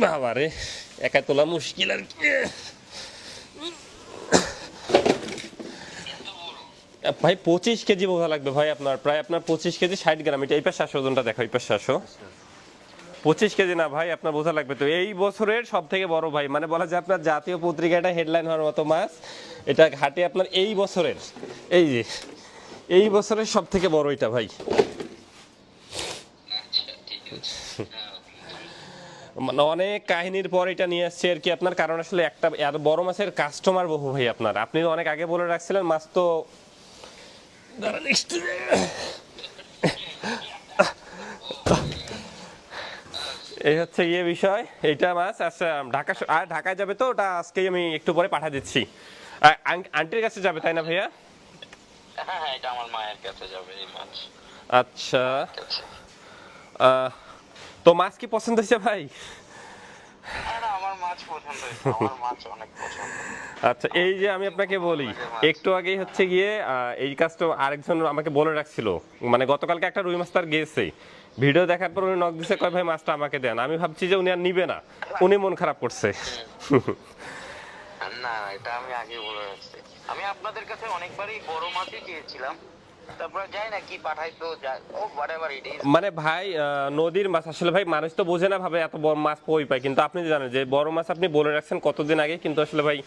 বাবারে, একা তোলা মুশকিল আর কি। ভাই 25 কেজি বোঝা লাগবে ভাই, আপনার প্রায় আপনার 25 কেজি 60 গ্রাম। এটা এই পাশে আসো, ওজনটা দেখো, এই পাশে আসো। 25 কেজি না ভাই, আপনার বোঝা লাগবে তো। এই বছরের সব থেকে বড় ভাই, মানে বলা যায় আপনার জাতীয় পত্রিকাটা হেডলাইন হওয়ার মতো মাছ। এটা ঘাটে আপনার এই বছরের, এই যে এই বছরের সব থেকে বড় এটা ভাই। মানে অনেক কাহিনীর পর এটা নিয়ে আসছে আর কি আপনার, কারণ আসলে একটা এত বড় মাছের কাস্টমার বহু ভাই আপনার। আপনি অনেক আগে বলে রাখছিলেন মাছ তো। দাঁড়ান একটু। এই হচ্ছে গিয়ে বিষয়। এইটা মাছ আচ্ছা ঢাকা আর ঢাকায় যাবে তো, ওটা আজকেই আমি একটু পরে পাঠিয়ে দিচ্ছি। আন্টির কাছে যাবে তাই না ভাইয়া? হ্যাঁ হ্যাঁ, এটা আমার মায়ের কাছে যাবে এই মাছ। আচ্ছা। কাছে। আহ, তো মাছ কি পছন্দ হয়েছে ভাই? না না, আমার মাছ পছন্দ হয়েছে, আমার মাছ অনেক পছন্দ। আচ্ছা, এই যে আমি আপনাকে বলি, একটু আগেই হচ্ছে গিয়ে এই কাজটা আরেকজন আমাকে বলে রাখছিল। মানে গতকালকে একটা রুই মাছ তার গেছে, ভিডিও দেখার পর উনি নক দিছে, কয় ভাই মাছটা আমাকে দেন। আমি ভাবছি যে উনি আর নিবে না, উনি মন খারাপ করছে। না, এটা আমি আগে বলে রাখছি। আমি আপনাদের কাছে অনেকবারই বড় মাছই চেয়েছিলাম, তারপরে যাই না কি পাঠাইতো, ও হোয়াটএভার ইট ইজ। মানে ভাই নদীর মাছ আসলে ভাই মানুষ তো বোঝে না, ভাবে এত বড় মাছ কই পায়। কিন্তু আপনি জানেন যে বড় মাছ আপনি বলে রাখছেন কতদিন আগে, কিন্তু আসলে ভাই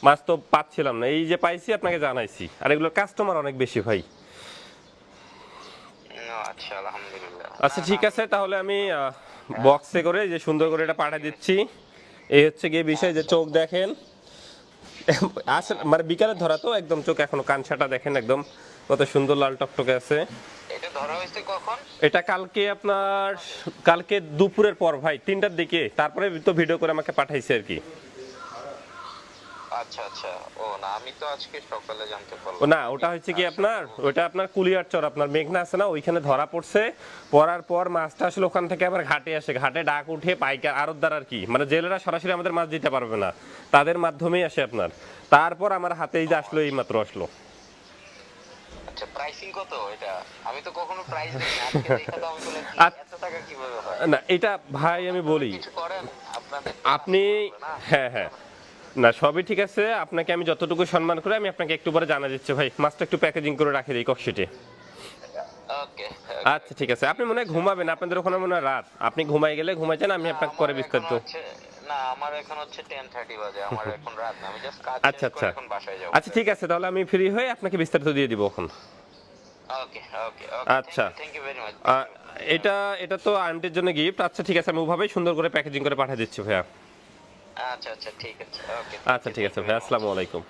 মাছ তো পাচ্ছিলাম না। এই যে পাইছি আপনাকে জানাইছি, আর এগুলোর কাস্টমার অনেক বেশি ভাই। আচ্ছা, আলহামদুলিল্লাহ। আচ্ছা ঠিক আছে, তাহলে আমি বক্সে করে যে সুন্দর করে এটা পাঠিয়ে দিচ্ছি। এই হচ্ছে গিয়ে বিষয়, যে চোখ দেখেন আসলে মানে বিকালে ধরা তো, একদম চোখ এখনো কানসাটা দেখেন একদম কত সুন্দর লাল টকটকে আছে। এটা ধরা হয়েছে কখন? এটা কালকে আপনার, কালকে দুপুরের পর ভাই 3টার দিকে, তারপরে তো ভিডিও করে আমাকে পাঠাইছে আর কি। আচ্ছা আচ্ছা, ও না, আমি তো আজকে সকালে জানতে ও পারলাম। না, ওটা হচ্ছে কি আপনার, ওটা আপনার কুলিয়ারচর, আপনার মেঘনা আছে না, ওইখানে ধরা পড়ছে। পড়ার পর মাছটা আসলে ওখান থেকে আবার ঘাটে আসে, ঘাটে ডাক উঠে পাইকার আড়তদার আর কি, মানে জেলেরা সরাসরি আমাদের মাছ দিতে পারবে না, তাদের মাধ্যমেই আসে আপনার। তারপর আমার হাতেই যে আসলো, এই মাত্র আসলো। আচ্ছা, প্রাইসিং কত এটা? আমি তো কখনো প্রাইস দেখি না, আজকে দেখে তো আমি বলে কি এত টাকা কিভাবে হয়? না এটা ভাই আমি বলি, কিছু করেন আপনাদের তো আপনি, না। হ্যাঁ হ্যাঁ, না সবই ঠিক আছে। আপনাকে আমি যতটুকু সম্মান করে আমি আপনাকে একটু পরে জানা দিচ্ছি ভাই। মাছটা একটু প্যাকেজিং করে রাখি দিই ককশিটে। ওকে। আচ্ছা ঠিক আছে, আপনি মনে হয় ঘুমাবেন, আপনাদের ওখানে মনে হয় রাত, আপনি ঘুমাই গেলে ঘুমাই যান, আমি আপনাকে পরে বিস্তারিত। না, আমার এখন হচ্ছে 10:30 বাজে, আমার এখন রাত না, আমি জাস্ট কাজ আচ্ছা শেষ করে আচ্ছা, এখন বাসায় যাব। আচ্ছা ঠিক আছে, তাহলে আমি ফ্রি হয়ে আপনাকে বিস্তারিত দিয়ে দিব এখন। ওকে ওকে আচ্ছা থ্যাংক ইউ ভেরি মাচ। এটা এটা তো আন্টির জন্য গিফট। আচ্ছা ঠিক আছে, আমি ওভাবেই সুন্দর করে প্যাকেজিং করে পাঠিয়ে দিচ্ছি ভাইয়া। আচ্ছা আচ্ছা, ঠিক আছে, ওকে। আচ্ছা ঠিক আছে ভাইয়া, আসসালামু আলাইকুম।